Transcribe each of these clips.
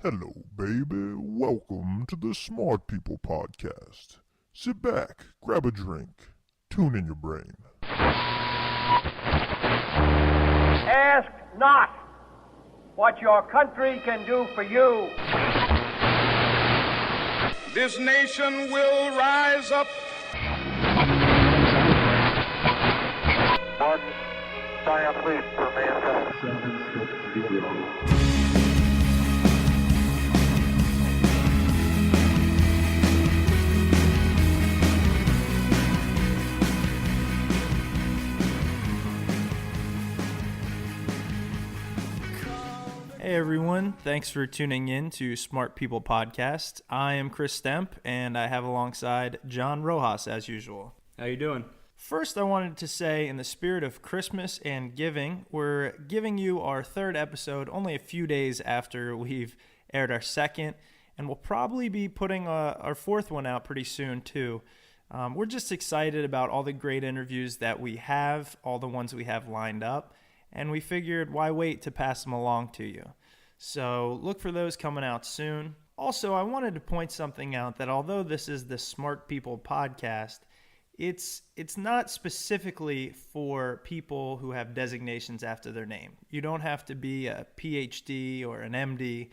Hello, baby. Welcome to the Smart People Podcast. Sit back, grab a drink, tune in your brain. Ask not what your country can do for you. This nation will rise up. One giant leap for mankind. Hey everyone, thanks for tuning in to Smart People Podcast. I am Chris Stemp, and I have alongside John Rojas as usual. How you doing? First, I wanted to say, in the spirit of Christmas and giving, we're giving you our third episode only a few days after we've aired our second, and we'll probably be putting our fourth one out pretty soon too. We're just excited about all the great interviews that we have, all the ones we have lined up, and we figured why wait to pass them along to you. So look for those coming out soon. Also, I wanted to point something out that although this is the Smart People Podcast, it's not specifically for people who have designations after their name. You don't have to be a PhD or an MD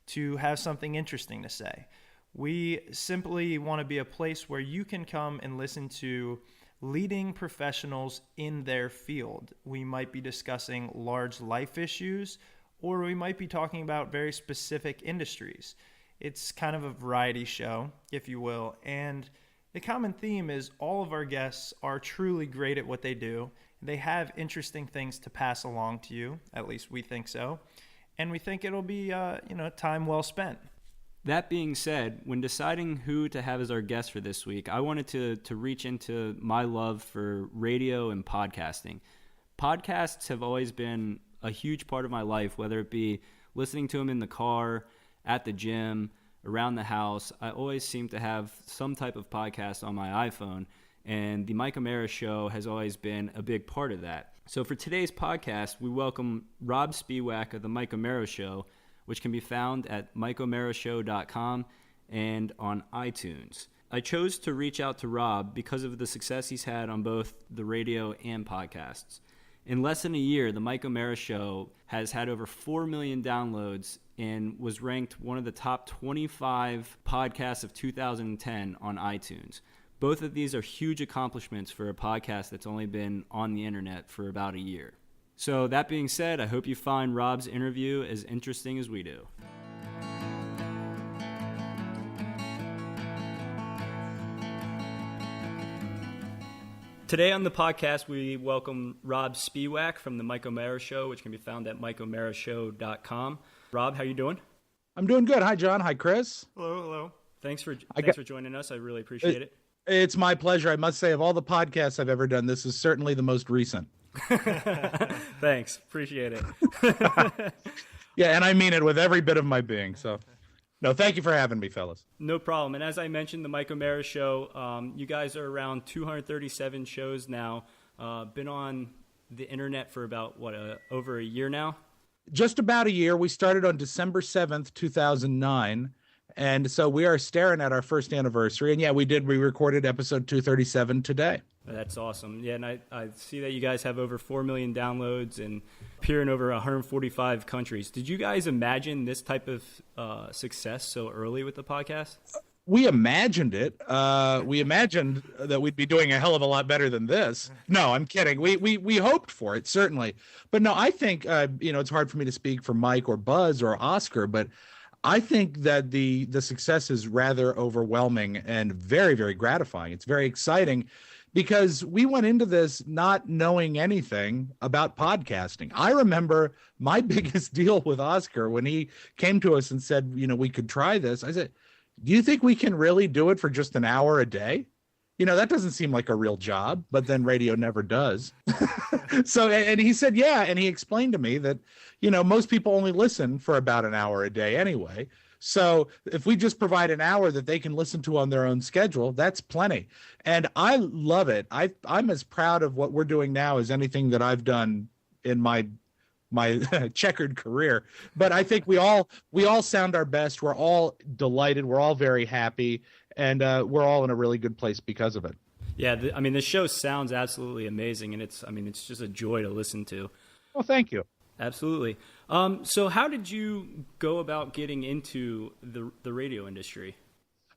to have something interesting to say. We simply want to be a place where you can come and listen to leading professionals in their field. We might be discussing large life issues, or we might be talking about very specific industries. It's kind of a variety show, if you will, and the common theme is all of our guests are truly great at what they do. They have interesting things to pass along to you, at least we think so, and we think it'll be time well spent. That being said, when deciding who to have as our guest for this week, I wanted to reach into my love for radio and podcasting. Podcasts have always been a huge part of my life, whether it be listening to them in the car, at the gym, around the house. I always seem to have some type of podcast on my iPhone, and the Mike O'Mara Show has always been a big part of that. So for today's podcast, we welcome Robb Spewak of the Mike O'Mara Show, which can be found at mikeomarashow.com and on iTunes. I chose to reach out to Robb because of the success he's had on both the radio and podcasts. In less than a year, the Mike O'Mara Show has had over 4 million downloads and was ranked one of the top 25 podcasts of 2010 on iTunes. Both of these are huge accomplishments for a podcast that's only been on the internet for about a year. So that being said, I hope you find Robb's interview as interesting as we do. Today on the podcast, we welcome Robb Spewak from the Mike O'Mara Show, which can be found at mikeomarashow.com. Robb, how you doing? I'm doing good. Hi, John. Hi, Chris. Hello. Thanks for joining us. I really appreciate it. It's my pleasure. I must say, of all the podcasts I've ever done, this is certainly the most recent. Thanks. Appreciate it. Yeah, and I mean it with every bit of my being. So, no, thank you for having me, fellas. No problem. And as I mentioned, the Mike O'Mara Show, you guys are around 237 shows now. Been on the internet for about, over a year now? Just about a year. We started on December 7th, 2009. And so we are staring at our first anniversary. And yeah, we recorded episode 237 today. That's awesome. Yeah, and I see that you guys have over 4 million downloads and appear in over 145 countries. Did you guys imagine this type of success so early with the podcast? We imagined it. We imagined that we'd be doing a hell of a lot better than this. No, I'm kidding. We hoped for it, certainly. But no, I think, it's hard for me to speak for Mike or Buzz or Oscar, but I think that the success is rather overwhelming and very, very gratifying. It's very exciting because we went into this not knowing anything about podcasting. I remember my biggest deal with Oscar when he came to us and said, we could try this. I said, do you think we can really do it for just an hour a day? That doesn't seem like a real job, but then radio never does. So, and he said, yeah. And he explained to me that, most people only listen for about an hour a day anyway. So if we just provide an hour that they can listen to on their own schedule, that's plenty. And I love it. I'm as proud of what we're doing now as anything that I've done in my my checkered career. But I think we all sound our best. We're all delighted. We're all very happy, and we're all in a really good place because of it. Yeah, the show sounds absolutely amazing, and it's just a joy to listen to. Well, thank you. Absolutely. So how did you go about getting into the radio industry?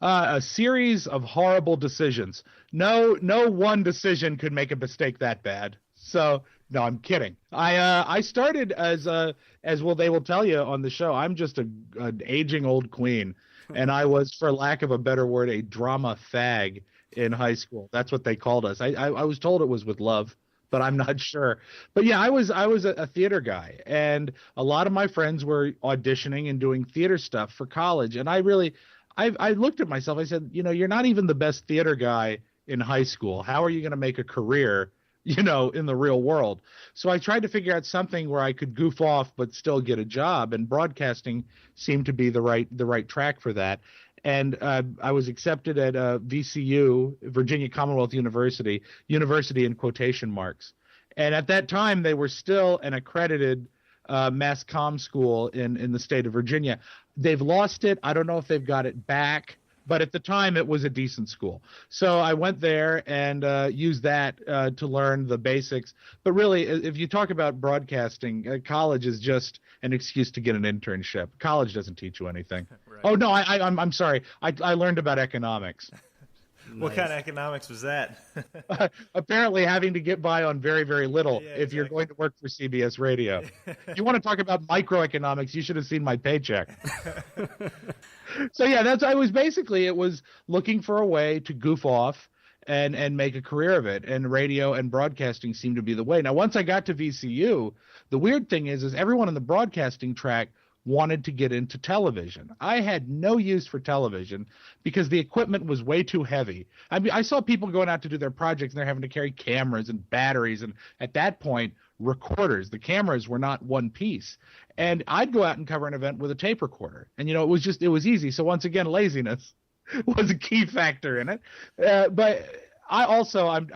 A series of horrible decisions. No one decision could make a mistake that bad. So no, I'm kidding. I started as they will tell you on the show. I'm just an aging old queen, and I was, for lack of a better word, a drama fag in high school. That's what they called us. I was told it was with love, but I'm not sure. But yeah, I was a theater guy, and a lot of my friends were auditioning and doing theater stuff for college. And I looked at myself. I said, you're not even the best theater guy in high school. How are you going to make a career, in the real world? So I tried to figure out something where I could goof off but still get a job, and broadcasting seemed to be the right track for that. And I was accepted at VCU, Virginia Commonwealth University in quotation marks. And at that time, they were still an accredited mass comm school in the state of Virginia. They've lost it. I don't know if they've got it back, but at the time, it was a decent school. So I went there and used that to learn the basics. But really, if you talk about broadcasting, college is just an excuse to get an internship. College doesn't teach you anything. Right. Oh, no, I'm sorry. I learned about economics. What kind of economics was that? Apparently having to get by on very, very little if you're going to work for CBS Radio. You want to talk about microeconomics, you should have seen my paycheck. So yeah, it was looking for a way to goof off and make a career of it. And radio and broadcasting seemed to be the way. Now, once I got to VCU, the weird thing is everyone in the broadcasting track wanted to get into television. I had no use for television because the equipment was way too heavy. I mean, I saw people going out to do their projects and they're having to carry cameras and batteries, and at that point, recorders. The cameras were not one piece. And I'd go out and cover an event with a tape recorder. And, it was easy. So once again, laziness was a key factor in it. But I also, I'm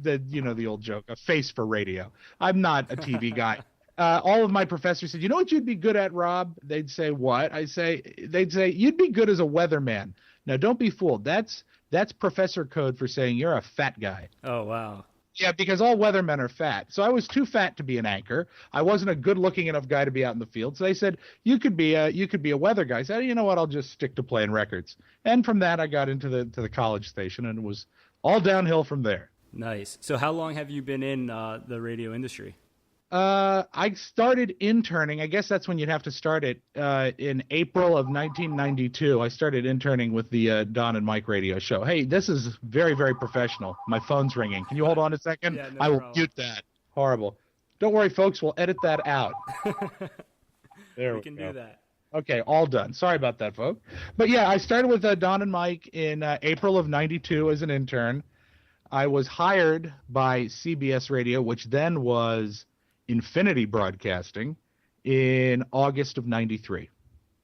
the old joke, a face for radio. I'm not a TV guy. All of my professors said, "You know what you'd be good at, Rob?" They'd say, "What?" They'd say, "You'd be good as a weatherman." Now, don't be fooled. That's professor code for saying you're a fat guy. Oh, wow. Yeah, because all weathermen are fat. So I was too fat to be an anchor. I wasn't a good-looking enough guy to be out in the field. So they said, "You could be a weather guy." I said, "You know what? I'll just stick to playing records." And from that, I got into the college station, and it was all downhill from there. Nice. So how long have you been in the radio industry? I started interning. I guess that's when you'd have to start it. In April of 1992, I started interning with the Don and Mike radio show. Hey, this is very, very professional. My phone's ringing. Can you hold on a second? Yeah, no I will problem. mute that. Horrible. Don't worry, folks. We'll edit that out. There we can go. do that. Okay, all done. Sorry about that, folks. But yeah, I started with Don and Mike in April of 92 as an intern. I was hired by CBS Radio, which then was Infinity Broadcasting, in August of 93.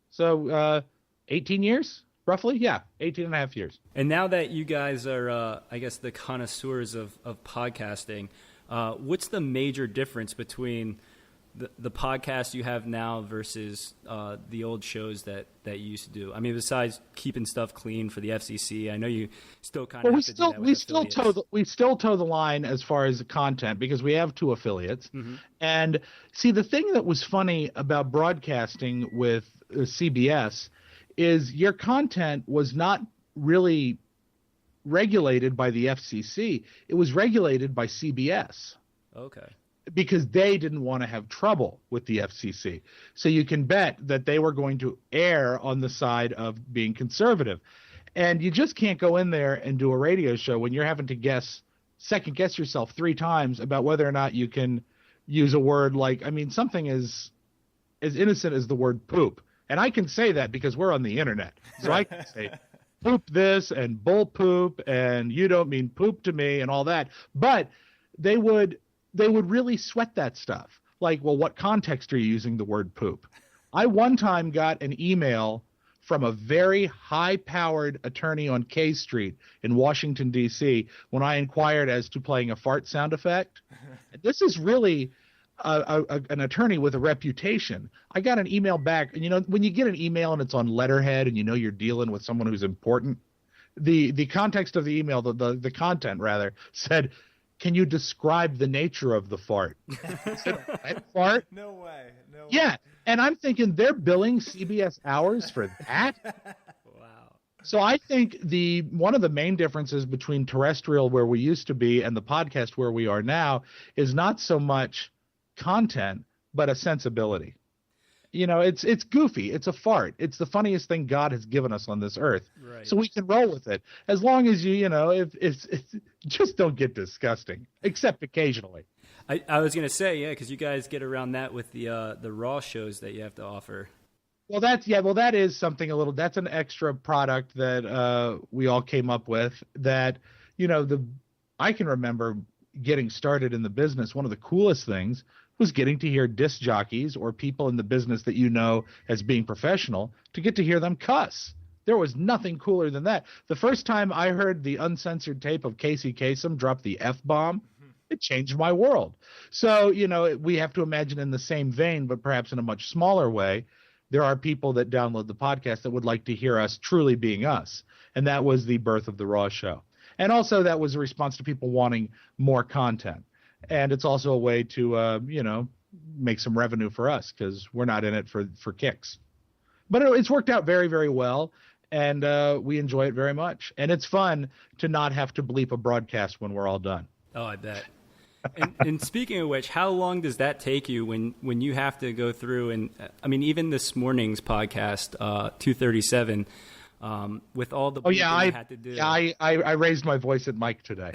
So 18 years, roughly? Yeah, 18 and a half years. And now that you guys are, I guess, the connoisseurs of podcasting, what's the major difference between the podcast you have now versus the old shows that you used to do? I mean, besides keeping stuff clean for the FCC, I know you still kind of have to do that with we still toe the line as far as the content because we have two affiliates. Mm-hmm. And see, the thing that was funny about broadcasting with CBS is your content was not really regulated by the FCC. It was regulated by CBS. Okay. Because they didn't want to have trouble with the FCC. So you can bet that they were going to err on the side of being conservative. And you just can't go in there and do a radio show when you're having to second guess yourself 3 times about whether or not you can use a word like, something as innocent as the word poop. And I can say that because we're on the internet. So I can say poop this and bull poop and you don't mean poop to me and all that. But they would really sweat that stuff. Like, well, what context are you using the word poop? I one time got an email from a very high-powered attorney on K Street in Washington, D.C. when I inquired as to playing a fart sound effect. This is really, an attorney with a reputation. I got an email back, and when you get an email and it's on letterhead, and you're dealing with someone who's important, the context of the email, the content rather, said, "Can you describe the nature of the fart?" I said, "What fart?" No way. No way. Yeah, and I'm thinking they're billing CBS hours for that. Wow. So I think one of the main differences between terrestrial, where we used to be, and the podcast where we are now is not so much content, but a sensibility. It's goofy. It's a fart. It's the funniest thing God has given us on this earth. Right. So we can roll with it as long as if just don't get disgusting, except occasionally. I was gonna say, yeah, because you guys get around that with the Raw shows that you have to offer. Well, that is something that's an extra product that we all came up with that, I can remember getting started in the business. One of the coolest things was getting to hear disc jockeys or people in the business that as being professional, to get to hear them cuss. There was nothing cooler than that. The first time I heard the uncensored tape of Casey Kasem drop the F-bomb, it changed my world. So, we have to imagine in the same vein, but perhaps in a much smaller way, there are people that download the podcast that would like to hear us truly being us. And that was the birth of the Raw show. And also that was a response to people wanting more content. And it's also a way to, make some revenue for us, because we're not in it for kicks. But it's worked out very, very well. And we enjoy it very much. And it's fun to not have to bleep a broadcast when we're all done. Oh, I bet. And speaking of which, how long does that take you when you have to go through and even this morning's podcast, 237, with all the I had to do. Yeah, I raised my voice at Mike today.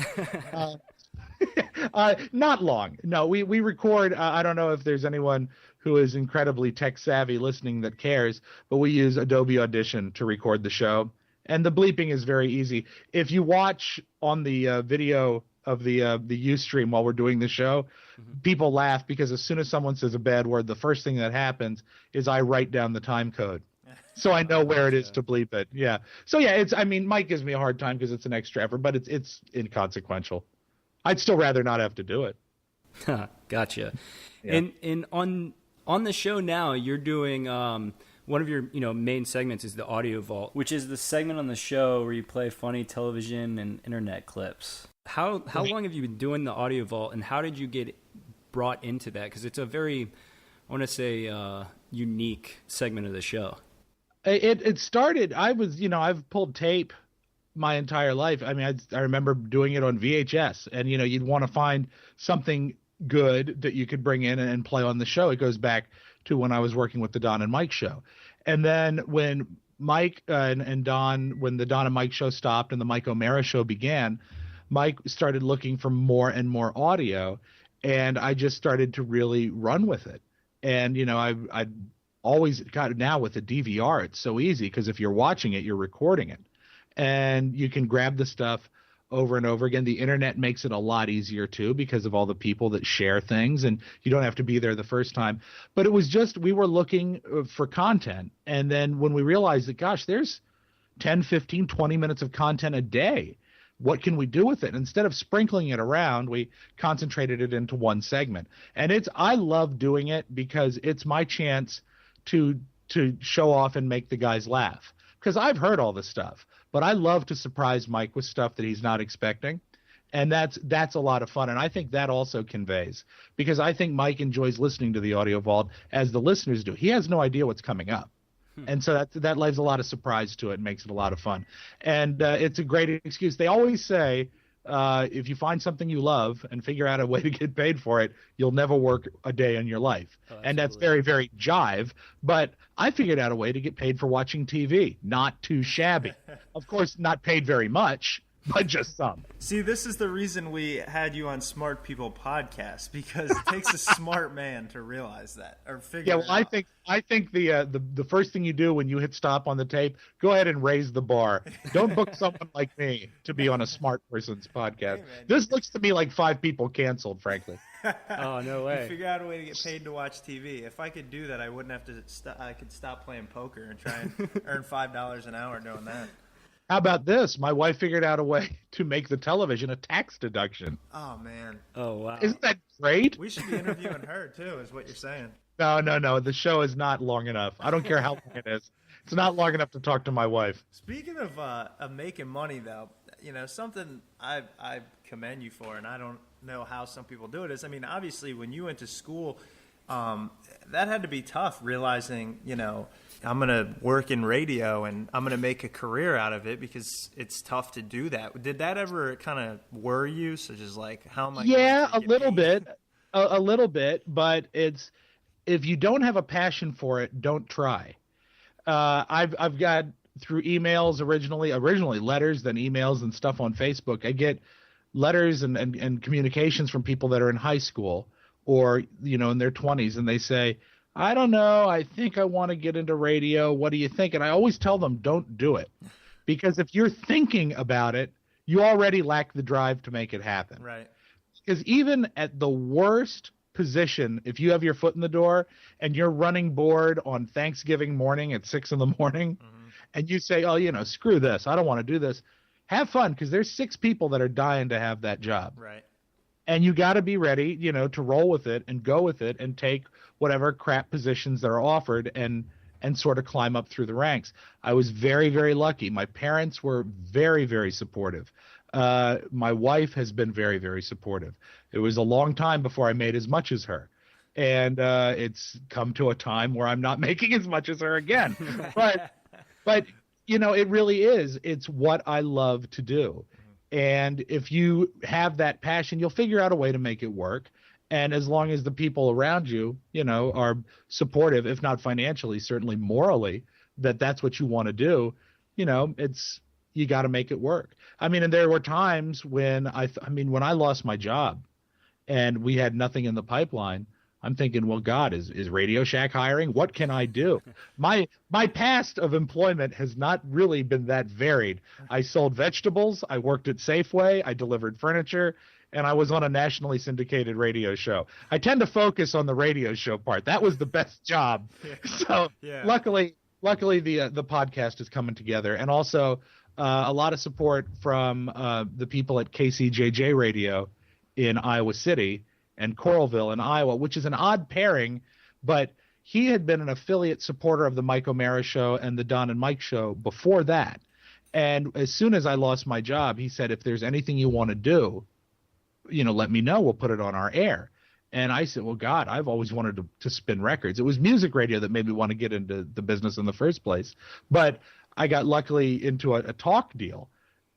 Not long. No, we record. I don't know if there's anyone who is incredibly tech savvy listening that cares, but we use Adobe Audition to record the show, and the bleeping is very easy. If you watch on the video of the Ustream while we're doing the show, people laugh because as soon as someone says a bad word, the first thing that happens is I write down the time code, so I know where it is to bleep it. Yeah. So yeah, Mike gives me a hard time because it's an extra effort, but it's inconsequential. I'd still rather not have to do it. Gotcha. Yeah. And on the show now, you're doing one of your main segments is the Audio Vault, which is the segment on the show where you play funny television and internet clips. How long have you been doing the Audio Vault, and how did you get brought into that? Because it's a very, I want to say, unique segment of the show. It started. I've pulled tape my entire life. I remember doing it on VHS, and you'd want to find something good that you could bring in and play on the show. It goes back to when I was working with the Don and Mike show, and then when Mike and Don, when the Don and Mike show stopped and the Mike O'Mara show began, Mike started looking for more and more audio, and I just started to really run with it. And I always got, now with the DVR, it's so easy because if you're watching it, you're recording it. And you can grab the stuff over and over again. The internet makes it a lot easier too because of all the people that share things, and you don't have to be there the first time. But it was just, we were looking for content. And then when we realized that, gosh, there's 10, 15, 20 minutes of content a day. What can we do with it? Instead of sprinkling it around, we concentrated it into one segment. And I love doing it because it's my chance to show off and make the guys laugh. Because I've heard all this stuff, but I love to surprise Mike with stuff that he's not expecting. And that's a lot of fun. And I think that also conveys, because I think Mike enjoys listening to the Audio Vault as the listeners do. He has no idea what's coming up. And so that leaves a lot of surprise to it and makes it a lot of fun. And it's a great excuse. They always say, if you find something you love and figure out a way to get paid for it, you'll never work a day in your life. Oh, and that's very, very jive. But I figured out a way to get paid for watching TV. Not too shabby. Of course, not paid very much, but just some. See, this is the reason we had you on Smart People Podcast, because it takes a smart man to realize that or figure it out. I think the first thing you do when you hit stop on the tape, go ahead and raise the bar. Don't book someone like me to be on a smart person's podcast. Hey, this looks to me like 5 people canceled, frankly. Oh, no way. You figure out a way to get paid to watch TV. If I could do that, I wouldn't have to I could stop playing poker and try and earn $5 an hour doing that. How about this? My wife figured out a way to make the television a tax deduction. Oh man, Oh wow. Isn't that great? we should be interviewing her too, is what you're saying. No. The show is not long enough. I don't care how long it is. It's not long enough to talk to my wife. Speaking of making money, though, something I commend you for, and I don't know how some people do it, is, I mean, obviously, when you went to school, that had to be tough, realizing, I'm going to work in radio and I'm going to make a career out of it, because it's tough to do that. Did that ever kind of worry you? So just like, how am I? Yeah, a little bit, a little bit, but it's, if you don't have a passion for it, don't try. I've got, through emails originally letters, then emails and stuff on Facebook. I get letters and communications from people that are in high school or, in their 20s, and they say, I don't know, I think I want to get into radio. What do you think? And I always tell them, don't do it. Because if you're thinking about it, you already lack the drive to make it happen. Right. Because even at the worst position, if you have your foot in the door and you're running board on Thanksgiving morning at 6 a.m, and you say, oh, screw this, I don't want to do this, have fun, because there's 6 people that are dying to have that job. Right. And you got to be ready, to roll with it and go with it and take whatever crap positions that are offered and sort of climb up through the ranks. I was very, very lucky. My parents were very, very supportive. My wife has been very, very supportive. It was a long time before I made as much as her. And it's come to a time where I'm not making as much as her again. But it really is. It's what I love to do. And if you have that passion, you'll figure out a way to make it work. And as long as the people around you, are supportive, if not financially, certainly morally, that's what you want to do, you got to make it work. I mean, and there were times when when I lost my job and we had nothing in the pipeline, I'm thinking, well, God, is Radio Shack hiring? What can I do? My past of employment has not really been that varied. I sold vegetables. I worked at Safeway. I delivered furniture. And I was on a nationally syndicated radio show. I tend to focus on the radio show part. That was the best job. So luckily the podcast is coming together. And also a lot of support from the people at KCJJ Radio in Iowa City and Coralville in Iowa, which is an odd pairing, but he had been an affiliate supporter of the Mike O'Mara Show and the Don and Mike Show before that. And as soon as I lost my job, he said, if there's anything you want to do, let me know. We'll put it on our air. And I said, well, God, I've always wanted to spin records. It was music radio that made me want to get into the business in the first place. But I got luckily into a talk deal.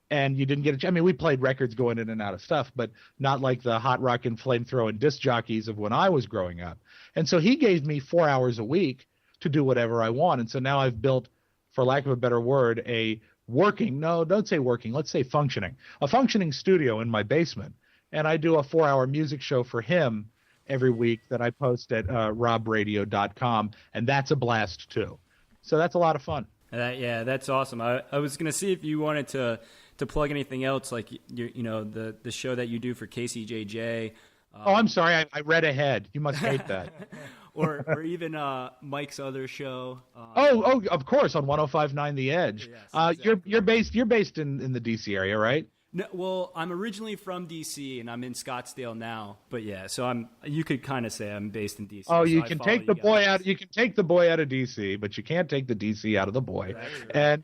And you didn't get we played records going in and out of stuff, but not like the hot rock and flamethrowing disc jockeys of when I was growing up. And so he gave me 4 hours a week to do whatever I want. And so now I've built, for lack of a better word, a functioning studio in my basement. And I do a 4-hour music show for him every week that I post at robbradio.com. And that's a blast too. So that's a lot of fun. Yeah, that's awesome. I was going to see if you wanted to plug anything else, like the show that you do for KCJJ. Oh, I'm sorry, I read ahead. You must hate that. or even Mike's other show. Oh, of course, on 105.9 The Edge. Yes, exactly. You're based in the DC area, right? No, well, I'm originally from DC and I'm in Scottsdale now. But yeah, so you could kind of say I'm based in DC. Oh, so you can take the boy out. You can take the boy out of DC, but you can't take the DC out of the boy. Right. And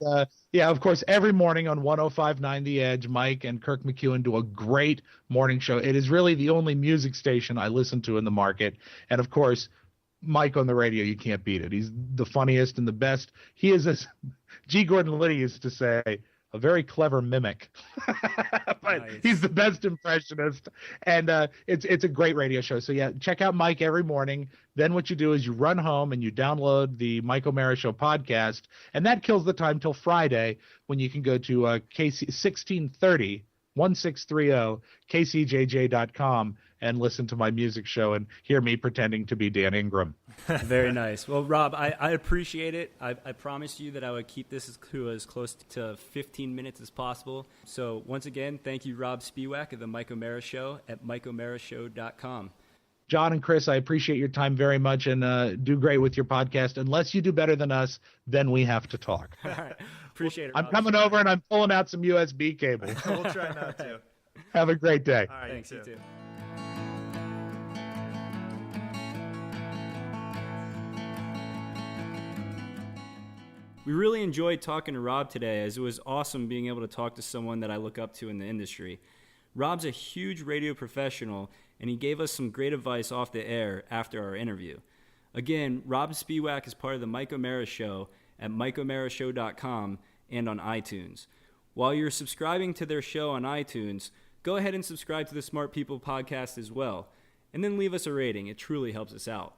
of course, every morning on 105.9 The Edge, Mike and Kirk McEwen do a great morning show. It is really the only music station I listen to in the market. And of course, Mike on the radio, you can't beat it. He's the funniest and the best. He is, as G. Gordon Liddy used to say, a very clever mimic, but nice. He's the best impressionist, and it's a great radio show. So yeah, check out Mike every morning. Then what you do is you run home and you download the Mike O'Mara Show podcast, and that kills the time till Friday when you can go to KC 1630 kcjj.com and listen to my music show and hear me pretending to be Dan Ingram. Very nice. Well, Rob, I appreciate it. I promised you that I would keep this as close to 15 minutes as possible. So once again, thank you, Robb Spewak of the Mike O'Mara Show at mikeomarashow.com. John and Chris, I appreciate your time very much, and do great with your podcast. Unless you do better than us, then we have to talk. All right. Appreciate it, I'm Rob. coming over and I'm pulling out some USB cables. We'll try not to. Have a great day. All right, Thanks, you you too. too. We really enjoyed talking to Rob today, as it was awesome being able to talk to someone that I look up to in the industry. Rob's a huge radio professional, and he gave us some great advice off the air after our interview. Again, Robb Spewak is part of the Mike O'Mara Show at MikeO'MaraShow.com and on iTunes. While you're subscribing to their show on iTunes, go ahead and subscribe to the Smart People Podcast as well, and then leave us a rating. It truly helps us out.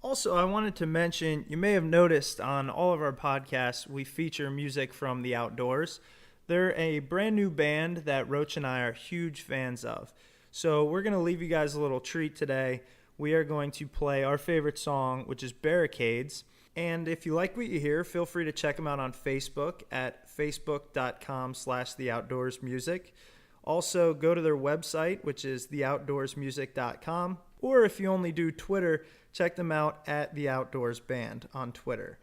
Also, I wanted to mention, you may have noticed on all of our podcasts, we feature music from the outdoors. They're a brand new band that Roach and I are huge fans of. So we're going to leave you guys a little treat today. We are going to play our favorite song, which is Barricades. And if you like what you hear, feel free to check them out on Facebook at facebook.com/theoutdoorsmusic. Also, go to their website, which is theoutdoorsmusic.com. Or if you only do Twitter, check them out at The Outdoors Band on Twitter.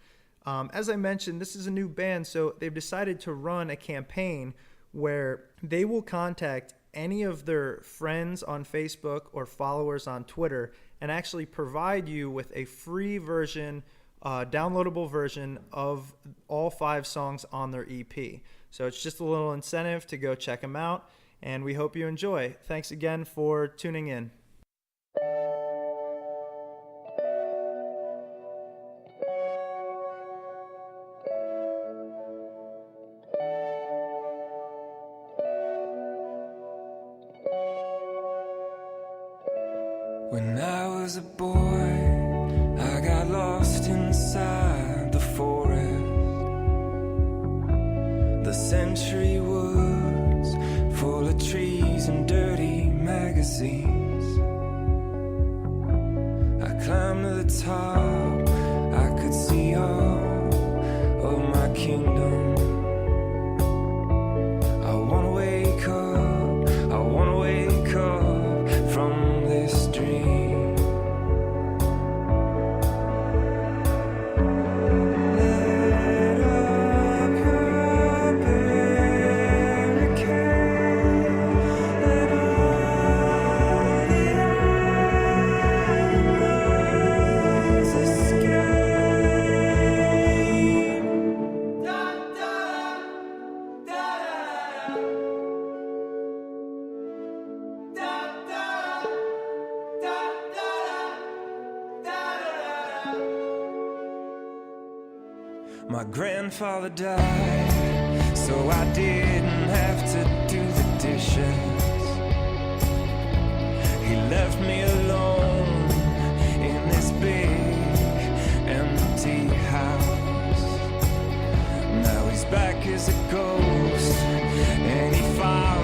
As I mentioned, this is a new band, so they've decided to run a campaign where they will contact any of their friends on Facebook or followers on Twitter and actually provide you with a free version, downloadable version of all 5 songs on their EP. So it's just a little incentive to go check them out, and we hope you enjoy. Thanks again for tuning in. When I was a boy, I got lost inside the forest. The century woods, full of trees and dirty magazines. I climbed to the top, I could see all of my kingdom. I wanna wake up, I wanna wake up from this dream. Let up your barricade, let all the animals escape. Da, da, da, da, da, da, da, da. My grandfather died, so I didn't have to do the dishes. He left me alone in this big empty house. Now he's back as a ghost, and he follows